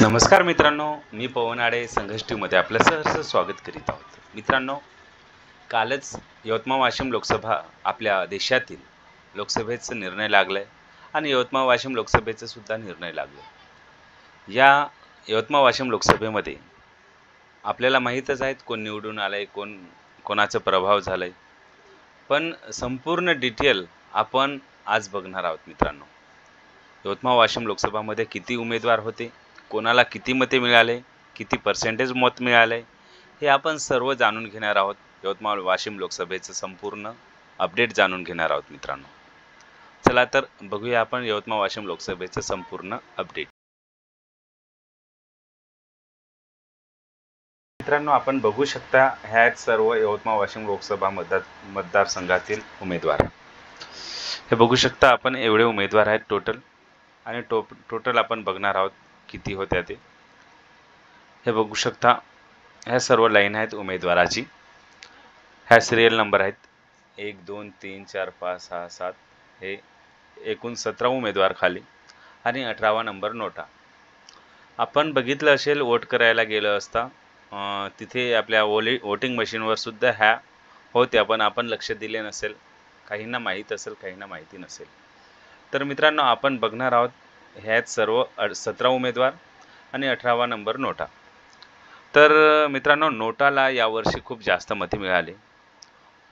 नमस्कार मित्रांनो, मी पवन आडे संघर्ष टीव्हीमध्ये आपलं सहर्ष स्वागत करीत आहोत. मित्रांनो, कालच यवतमाळ वाशिम लोकसभा आपल्या देशातील लोकसभेचा निर्णय लागलाय आणि यवतमाळ वाशिम लोकसभेचा सुद्धा निर्णय लागलाय. या यवतमाळ वाशिम लोकसभेमध्ये आपल्याला माहीतच आहेत कोण निवडून आलंय, कोणाचा प्रभाव झालाय. पण संपूर्ण डिटेल आपण आज बघणार आहोत मित्रांनो. यवतमाळ वाशिम लोकसभामध्ये किती उमेदवार होते, कोणाला किती मते मिळाले, किती पर्सेंटेज मत मिळाले, हे आपण सर्व जाणून घेणार आहोत. यवतमाळ वाशिम लोकसभेचं संपूर्ण अपडेट जाणून घेणार आहोत मित्रांनो. चला तर बघूया आपण यवतमाळ वाशिम लोकसभेचं संपूर्ण अपडेट. मित्रांनो, आपण बघू शकता ह्या आहेत सर्व यवतमाळ वाशिम लोकसभा मतदारसंघातील उमेदवार. हे बघू शकता आपण, एवढे उमेदवार आहेत टोटल, आणि टोटल आपण बघणार आहोत किती होत्या ते. हे बघू शकता, ह्या सर्व लाईन आहेत उमेदवाराची. ह्या सिरियल नंबर आहेत 1 2 3 4 5 6 7. हे एकूण 17 उमेदवार खाली आणि 18वा नंबर नोटा. आपण बघितलं असेल, वोट करायला गेलं असता तिथे आपल्या वोटिंग मशीनवर सुद्धा ह्या होत्या, पण आपण लक्ष दिले नसेल. काहींना माहीत असेल, काहींना माहिती नसेल. तर मित्रांनो, आपण बघणार आहोत ह्यात सर्व 17 उमेदवार आणि 18वा नंबर नोटा. तर मित्रांनो, नोटाला यावर्षी खूप जास्त मते मिळाले.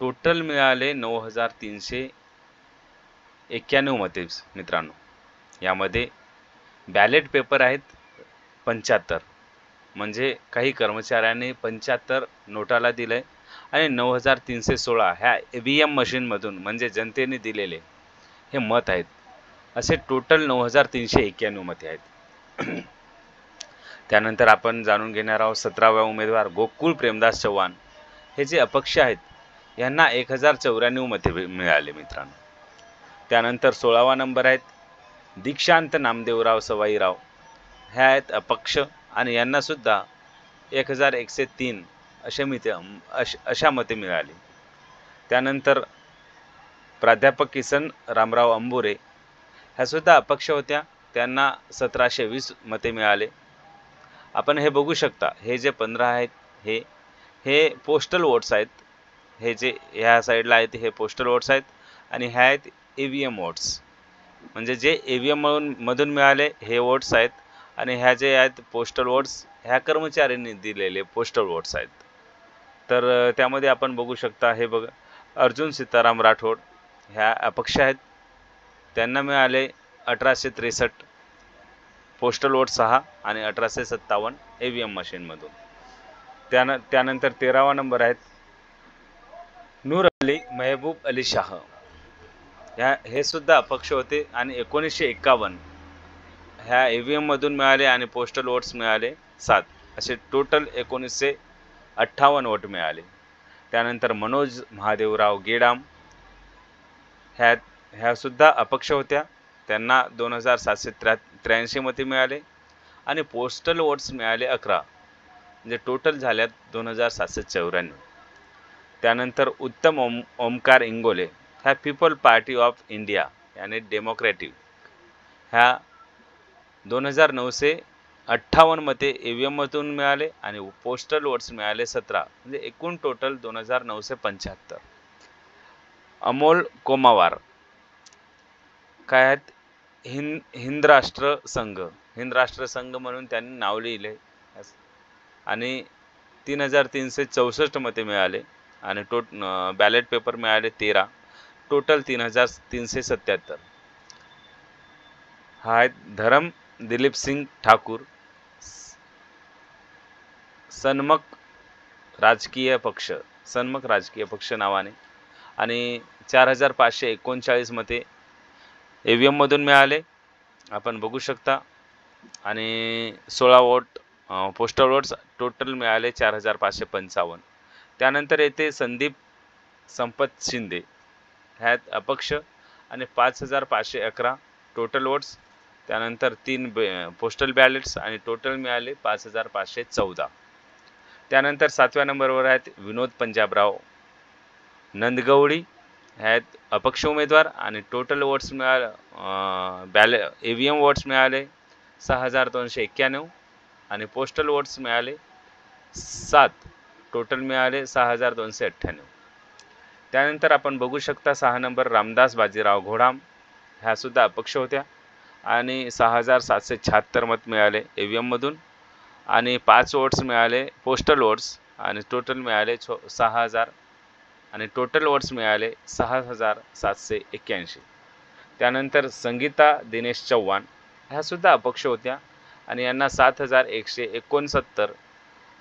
टोटल मिळाले 9,391 मते मित्रांनो. यामध्ये बॅलेट पेपर आहेत 75, म्हणजे काही कर्मचाऱ्यांनी 75 नोटाला दिले आणि 9,316 ह्या EVM मशीनमधून, म्हणजे जनतेने दिलेले हे मत आहेत. असे टोटल 9,391 मते आहेत. त्यानंतर आपण जाणून घेणार आहोत 17वा उमेदवार गोकुळ प्रेमदास चव्हाण. हे जे अपक्ष आहेत यांना 1,094 मते मिळाले मित्रांनो. त्यानंतर 16वा नंबर आहेत दीक्षांत नामदेवराव सवाईराव. ह्या आहेत अपक्ष आणि यांना सुद्धा 1,103 अशा मते मिळाली. त्यानंतर प्राध्यापक किसन रामराव अंबुरे ह्या सुद्धा अपक्ष होत्या, त्यांना 1,720 मते मिळाले. आपण हे बघू शकता, हे जे 15 आहेत हे पोस्टल वोट्स आहेत. हे जे ह्या साईडला आहेत हे पोस्टल वोट्स आहेत आणि ह्या आहेत EVM वोट्स, म्हणजे जे EVM मधून मिळाले हे वोट्स आहेत. आणि ह्या जे आहेत पोस्टल वोट्स, ह्या कर्मचाऱ्यांनी दिलेले पोस्टल वोट्स आहेत. तर त्यामध्ये आपण बघू शकता, हे बघा, अर्जुन सीताराम राठोड ह्या अपक्ष आहेत, त्यांना मिळाले 1,863 पोस्टल वोट 6 आणि 1,857 EVM मशीनमधून. त्यानंतर 13वा नंबर आहेत नूर अली मेहबूब अली शाह. हे सुद्धा अपक्ष होते आणि 1951 ह्या EVM मधून मिळाले आणि पोस्टल वोट्स मिळाले 7. असे टोटल 1958 वोट मिळाले. त्यानंतर मनोज महादेवराव गेडाम ह्या सुद्धा अपक्ष होत्या, त्यांना 2,783 मते मिळाले आणि पोस्टल वोट्स मिळाले 11, म्हणजे टोटल झाल्यात 2,794. त्यानंतर उत्तम ओमकार इंगोले ह्या पीपल पार्टी ऑफ इंडिया यानी डेमोक्रॅटिक, ह्या 2,958 मते EVM मधून मिळाले आणि पोस्टल वोट्स मिळाले 17, म्हणजे एकूण टोटल 2,975. अमोल कोमावार काय आहेत हिंद राष्ट्र संघ म्हणून त्यांनी नाव लिहिले आणि 3,364 मते मिळाले आणि बॅलेट पेपर मिळाले 13, टोटल 3,377. हा आहेत धरम दिलीप सिंग ठाकूर, सन्मख राजकीय पक्ष नावाने, आणि 4,539 मते EVM मधून मिळाले आपण बघू शकता आणि 16 वोट पोस्टल वोट्स टोटल मिळाले 4,555. त्यानंतर येते संदीप संपत शिंदे, ह्यात अपक्ष आणि 5,511 टोटल वोट्स. त्यानंतर 3 पोस्टल बॅलेट्स आणि टोटल मिळाले 5,514. त्यानंतर 7व्या नंबरवर आहेत विनोद पंजाबराव नंदगवडी, ह्यात अपक्ष उमेदवार आणि टोटल वोट्स मिळाले EVM वोट्स मिळाले 6,291 आणि पोस्टल वोट्स मिळाले 7, टोटल मिळाले 6298. त्यानंतर आपण बघू शकता 6 नंबर रामदास बाजीराव घोडाम, ह्या सुद्धा अपक्ष होत्या आणि 6776 मत मिळाले EVM मधून आणि 5 वोट्स मिळाले पोस्टल वोट्स आणि टोटल मिळाले 6000 आणि टोटल वोट्स मिळाले 6781. त्यानंतर संगीता दिनेश चव्हाण ह्या सुद्धा अपक्ष होत्या आणि यांना 7169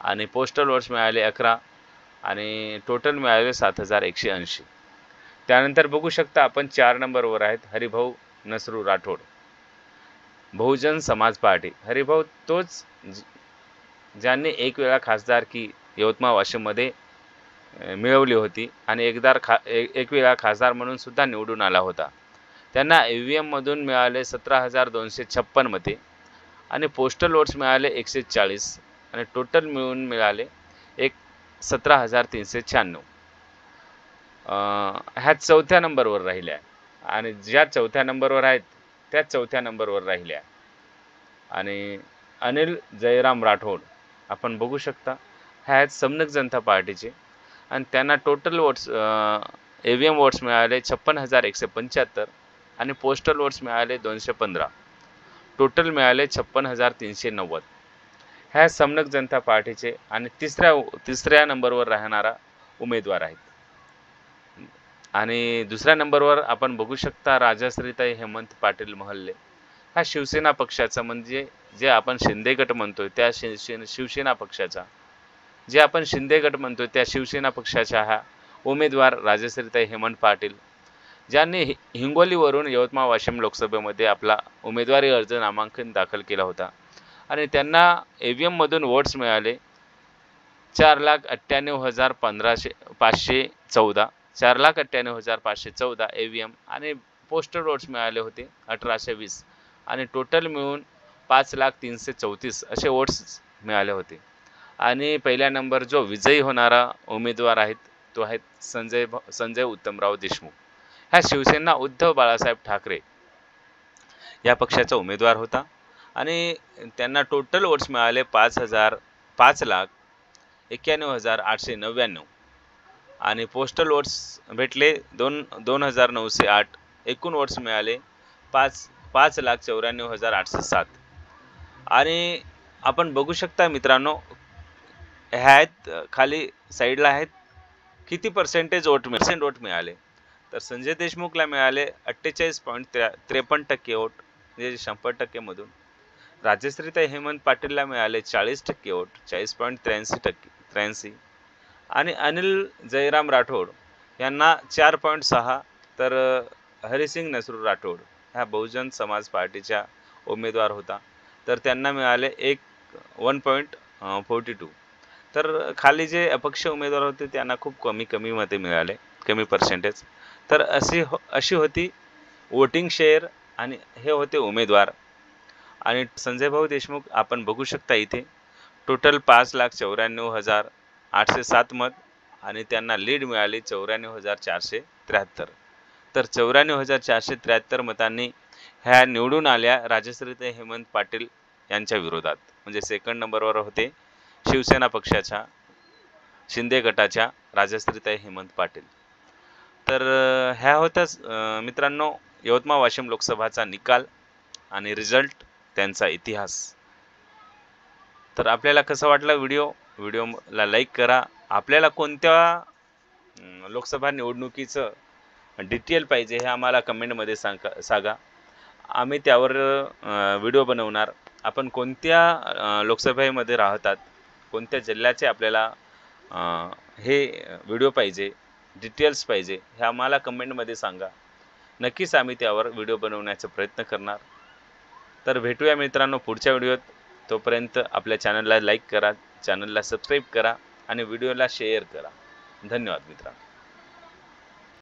आणि पोस्टल वोट्स मिळाले 11 आणि टोटल मिळाले 7180. त्यानंतर बघू शकता आपण 4 नंबरवर आहेत हरिभाऊ नसरू राठोड, बहुजन समाज पार्टी. हरिभाऊ तोच ज्यांनी एक वेळा खासदारकी यवतमाळ वाशिममध्ये मिळवली होती आणि एक वेळा खासदार म्हणून सुद्धा निवडून आला होता. त्यांना EVM मधून मिळाले 17256 मते आणि पोस्टल वोट्स मिळाले 140 आणि टोटल मिळून मिळाले 17396. ह्या 4थ्या नंबरवर राहिल्या आणि ज्या 4थ्या नंबरवर आहेत त्या 4थ्या नंबरवर राहिल्या. आणि अनिल जयराम राठोड आपण बघू शकता ह्या आहेत समनक जनता पार्टीचे आणि त्यांना टोटल वोट्स EVM वोट्स मिळाले 56175 आणि पोस्टल वोट्स मिळाले 215, टोटल मिळाले 56390. ह्या समनक जनता पार्टीचे आणि तिसऱ्या नंबरवर राहणारा उमेदवार आहेत. आणि दुसऱ्या नंबरवर आपण बघू शकता राजश्रीताई हेमंत पाटील महल्ले, हा शिवसेना पक्षाचा म्हणजे जे आपण शिंदे गट म्हणतोय त्या शिवसेना पक्षाचा जे आपण शिंदे गट म्हणतोय त्या शिवसेना पक्षाच्या हा उमेदवार राजश्रीताई हेमंत पाटील, ज्यांनी हिंगोलीवरून यवतमाळ वाशिम लोकसभेमध्ये आपला उमेदवारी अर्ज नामांकन दाखल केला होता आणि त्यांना EVM मधून वोट्स मिळाले 4,98,514, 4,98,514 EVM आणि पोस्टल वोट्स मिळाले होते 1820 आणि टोटल मिळून 5,03,34 असे वोट्स मिळाले होते. आणि पहिल्या नंबर जो विजयी होणारा उमेदवार आहेत तो आहे संजय उत्तमराव देशमुख. हा शिवसेना उद्धव बाळासाहेब ठाकरे या पक्षाचा उमेदवार होता आणि त्यांना टोटल वोट्स मिळाले 5,91,899 आणि पोस्टल वोट्स भेटले 2,908. एकूण वोट्स मिळाले 5,94,807. आणि आपण बघू शकता मित्रांनो ह्या आहेत खाली साईडला आहेत किती पर्सेंटेज वोट मिळाले. तर संजय देशमुखला मिळाले 48.53% वोट म्हणजे 100% मधून. राजश्रीताई हेमंत पाटीलला मिळाले 40% वोट 40.83%. आणि अनिल जयराम राठोड यांना 4.6. तर हरिसिंग नसरू राठोड ह्या बहुजन समाज पार्टीच्या उमेदवार होता तर त्यांना मिळाले 1.42. तर खाली जे अपक्ष उमेदवार होते त्यांना खूप कमी मते मिळाले, कमी पर्सेंटेज. तर अशी होती वोटिंग शेअर आणि हे होते उमेदवार. आणि संजय भाऊ देशमुख आपण बघू शकता इथे टोटल 5,94,807 मत आणि त्यांना लीड मिळाली 94,473. तर 94,473 मतांनी ह्या निवडून आल्या राजश्रीताई हेमंत पाटील यांच्या विरोधात. म्हणजे सेकंड नंबरवर होते शिवसेना पक्षाच्या शिंदे गटाच्या राजश्रीताई हेमंत पाटील. तर ह्या होत्याच मित्रांनो यवतमाळ वाशिम लोकसभाचा निकाल आणि रिझल्ट, त्यांचा इतिहास. तर आपल्याला कसं वाटलं व्हिडिओला लाईक करा. आपल्याला कोणत्या लोकसभा निवडणुकीचं डिटेल पाहिजे हे आम्हाला कमेंटमध्ये सांगा. आम्ही त्यावर व्हिडिओ बनवणार. आपण कोणत्या लोकसभेमध्ये राहतात, कोणत्या जिल्ह्याचे आपल्याला हे व्हिडिओ पाहिजे, डिटेल्स पाहिजे हे आम्हाला कमेंटमध्ये सांगा. नक्कीच आम्ही त्यावर व्हिडिओ बनवण्याचा प्रयत्न करणार. तर भेटूया मित्रांनो पुढच्या व्हिडिओत. तोपर्यंत आपल्या चॅनलला लाईक करा, चॅनलला सबस्क्राईब करा आणि व्हिडिओला शेअर करा. धन्यवाद मित्रांनो.